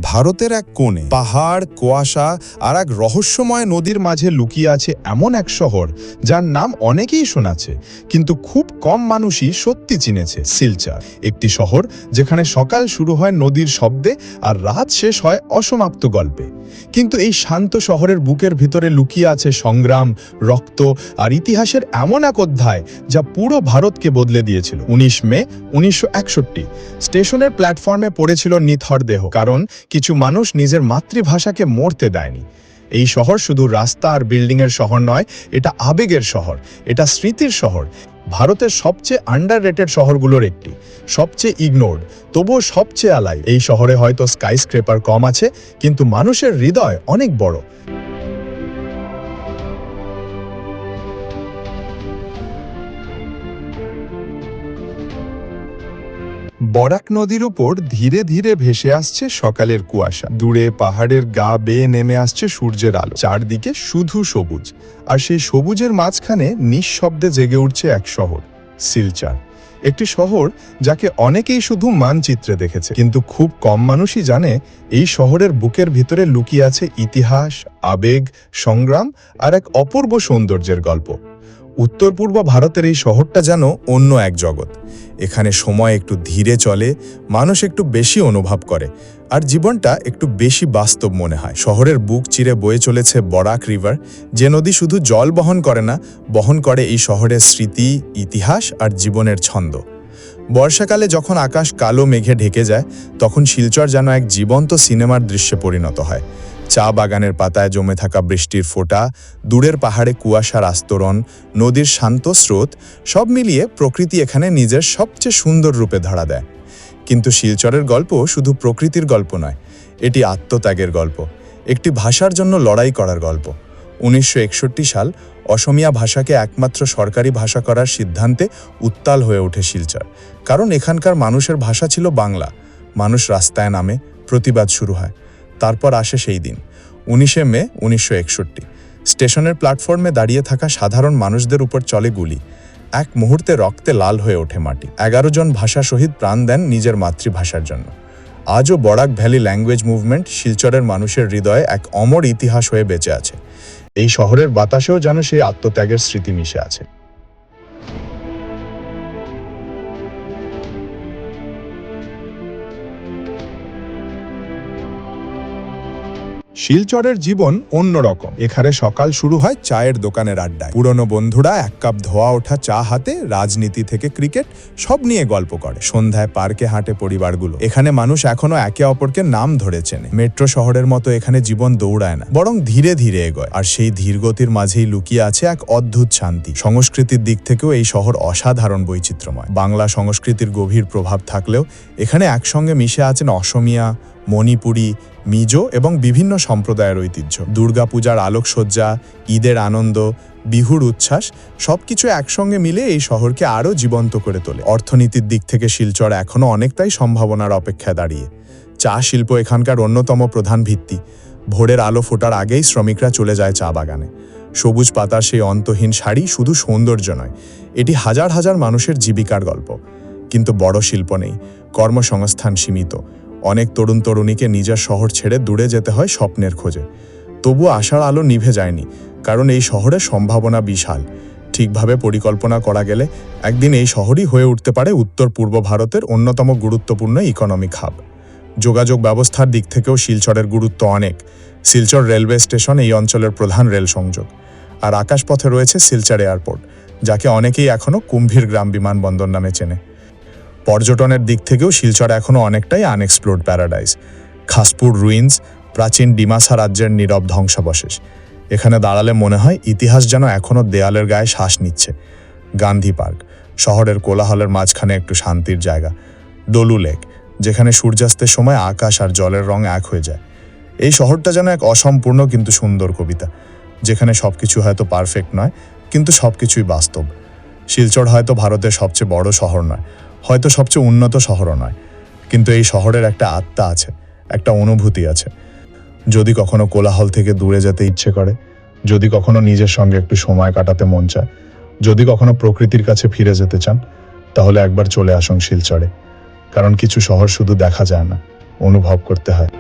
ভারতের এক কোণে পাহাড়, কুয়াশা আর এক রহস্যময় নদীর মাঝে লুকিয়ে আছে এমন এক শহর যার নাম অনেকেই শোনাছে, কিন্তু খুব কম মানুষই সত্যি চিনেছে। শিলচর, একটি শহর যেখানে সকাল শুরু হয় নদীর শব্দে আর রাত শেষ হয় অসমাপ্ত গল্পে। কিন্তু এই শান্ত শহরের বুকের ভিতরে লুকিয়ে আছে সংগ্রাম, রক্ত আর ইতিহাসের এমন এক অধ্যায় যা পুরো ভারতকে বদলে দিয়েছিল। 19 মে 1961 স্টেশনের প্ল্যাটফর্মে পড়েছিল নিথর দেহ, কারণ কিছু মানুষ নিজের মাতৃভাষাকে মরতে দেয়নি। এই শহর শুধু রাস্তা আর বিল্ডিংয়ের শহর নয়, এটা আবেগের শহর, এটা স্মৃতির শহর। ভারতের সবচেয়ে আন্ডাররেটেড শহরগুলোর একটি, সবচেয়ে ইগনোর্ড, তবুও সবচেয়ে আলাই। এই শহরে হয়তো স্কাইস্ক্রেপার কম আছে, কিন্তু মানুষের হৃদয় অনেক বড়। বরাক নদীর উপর ধীরে ধীরে ভেসে আসছে সকালের কুয়াশা। দূরে পাহাড়ের গা বেয়ে নেমে আসছে সূর্যের আলো। চারদিকে শুধু সবুজ, আর সেই সবুজের মাঝখানে নিঃশব্দে জেগে উঠছে এক শহর, শিলচর। একটি শহর যাকে অনেকেই শুধু মানচিত্রে দেখেছে, কিন্তু খুব কম মানুষই জানে এই শহরের বুকের ভিতরে লুকিয়ে আছে ইতিহাস, আবেগ, সংগ্রাম আর এক অপূর্ব সৌন্দর্যের গল্প। উত্তর পূর্ব ভারতের এই শহরটা যেন অন্য এক জগৎ। এখানে সময় একটু ধীরে চলে, মানুষ একটু বেশি অনুভব করে, আর জীবনটা একটু বেশি বাস্তব মনে হয়। শহরের বুক চিরে বয়ে চলেছে বরাক রিভার, যে নদী শুধু জল বহন করে না, বহন করে এই শহরের স্মৃতি, ইতিহাস আর জীবনের ছন্দ। বর্ষাকালে যখন আকাশ কালো মেঘে ঢেকে যায়, তখন শিলচর যেন এক জীবন্ত সিনেমার দৃশ্যে পরিণত হয়। চা বাগানের পাতায় জমে থাকা বৃষ্টির ফোঁটা, দূরের পাহাড়ে কুয়াশার আস্তরণ, নদীর শান্ত স্রোত, সব মিলিয়ে প্রকৃতি এখানে নিজের সবচেয়ে সুন্দর রূপে ধরা দেয়। কিন্তু শিলচরের গল্প শুধু প্রকৃতির গল্প নয়, এটি আত্মত্যাগের গল্প, একটি ভাষার জন্য লড়াই করার গল্প। 1961 সাল অসমীয়া ভাষাকে একমাত্র সরকারি ভাষা করার সিদ্ধান্তে উত্তাল হয়ে ওঠে শিলচর, কারণ এখানকার মানুষের ভাষা ছিল বাংলা। মানুষ রাস্তায় নামে, প্রতিবাদ শুরু হয়। তারপর আসে সেই দিন, 19 মে 1961। স্টেশনের প্ল্যাটফর্মে দাঁড়িয়ে থাকা সাধারণ মানুষদের উপর চলে গুলি। এক মুহূর্তে রক্তে লাল হয়ে ওঠে মাটি। 11 জন ভাষা শহীদ প্রাণ দেন নিজের মাতৃভাষার জন্য। আজও বরাক ভ্যালি ল্যাঙ্গুয়েজ মুভমেন্ট শিলচরের মানুষের হৃদয়ে এক অমর ইতিহাস হয়ে বেঁচে আছে। এই শহরের বাতাসেও যেন সেই আত্মত্যাগের স্মৃতি মিশে আছে। শিলচরের জীবন অন্যরকম। এখানে সকাল শুরু হয় চায়ের দোকানের আড্ডায়। পুরনো বন্ধুরা এক কাপ ধোয়া ওঠা চা হাতে রাজনীতি থেকে ক্রিকেট সব নিয়ে গল্প করে। সন্ধ্যায় পার্কে হাঁটে পরিবারগুলো। এখানে মানুষ এখনো একে অপরকে নাম ধরে চেনে। মেট্রো শহরের মতো এখানে জীবন দৌড়ায় না, বরং ধীরে ধীরে এগোয়। আর সেই ধীরগতির মাঝেই লুকিয়ে আছে এক অদ্ভুত শান্তি। সংস্কৃতির দিক থেকেও এই শহর অসাধারণ বৈচিত্র্যময়। বাংলা সংস্কৃতির গভীর প্রভাব থাকলেও এখানে একসঙ্গে মিশে আছেন অসমীয়া, মণিপুরি, মিজো এবং বিভিন্ন সম্প্রদায়ের ঐতিহ্য। দুর্গাপূজার আলোকসজ্জা, ঈদের আনন্দ, বিহুর উচ্ছ্বাস সবকিছু একসঙ্গে মিলে এই শহরকে আরও জীবন্ত করে তোলে। অর্থনীতির দিক থেকে শিলচর এখনও অনেকটাই সম্ভাবনার অপেক্ষায় দাঁড়িয়ে। চা শিল্প এখানকার অন্যতম প্রধান ভিত্তি। ভোরের আলো ফোটার আগেই শ্রমিকরা চলে যায় চা বাগানে। সবুজ পাতার সেই অন্তহীন শাড়ি শুধু সৌন্দর্য নয়, এটি হাজার হাজার মানুষের জীবিকার গল্প। কিন্তু বড় শিল্প নেই, কর্মসংস্থান সীমিত। অনেক তরুণ তরুণীকে নিজের শহর ছেড়ে দূরে যেতে হয় স্বপ্নের খোঁজে। তবুও আশার আলো নিভে যায়নি, কারণ এই শহরের সম্ভাবনা বিশাল। ঠিকভাবে পরিকল্পনা করা গেলে একদিন এই শহরই হয়ে উঠতে পারে উত্তর পূর্ব ভারতের অন্যতম গুরুত্বপূর্ণ ইকোনমিক হাব। যোগাযোগ ব্যবস্থার দিক থেকেও শিলচরের গুরুত্ব অনেক। শিলচর রেলওয়ে স্টেশন এই অঞ্চলের প্রধান রেল সংযোগ, আর আকাশপথে রয়েছে শিলচর এয়ারপোর্ট, যাকে অনেকেই এখনও কুম্ভীর গ্রাম বিমানবন্দর নামে চেনে। পর্যটনের দিক থেকেও শিলচর এখনও অনেকটাই আনএক্সপ্লোর্ড প্যারাডাইস। খাসপুর রুইন্স, প্রাচীন ডিমাসা রাজ্যের নীরব ধ্বংসাবশেষ। এখানে দাঁড়ালে মনে হয় ইতিহাস যেন এখনও দেয়ালের গায়ে শ্বাস নিচ্ছে। গান্ধী পার্ক, শহরের কোলাহলের মাঝখানে একটু শান্তির জায়গা। ডলু লেক, যেখানে সূর্যাস্তের সময় আকাশ আর জলের রং এক হয়ে যায়। এই শহরটা যেন এক অসম্পূর্ণ কিন্তু সুন্দর কবিতা, যেখানে সবকিছু হয়তো পারফেক্ট নয়, কিন্তু সবকিছুই বাস্তব। শিলচর হয়তো ভারতের সবচেয়ে বড় শহর নয়, হয়তো সবচেয়ে উন্নত শহরও নয়, কিন্তু এই শহরের একটা আত্মা আছে, একটা অনুভূতি আছে। যদি কখনো কোলাহল থেকে দূরে যেতে ইচ্ছে করে, যদি কখনো নিজের সঙ্গে একটু সময় কাটাতে মন চায়, যদি কখনো প্রকৃতির কাছে ফিরে যেতে চান, তাহলে একবার চলে আসুন শিলচরে। কারণ কিছু শহর শুধু দেখা যায় না, অনুভব করতে হয়।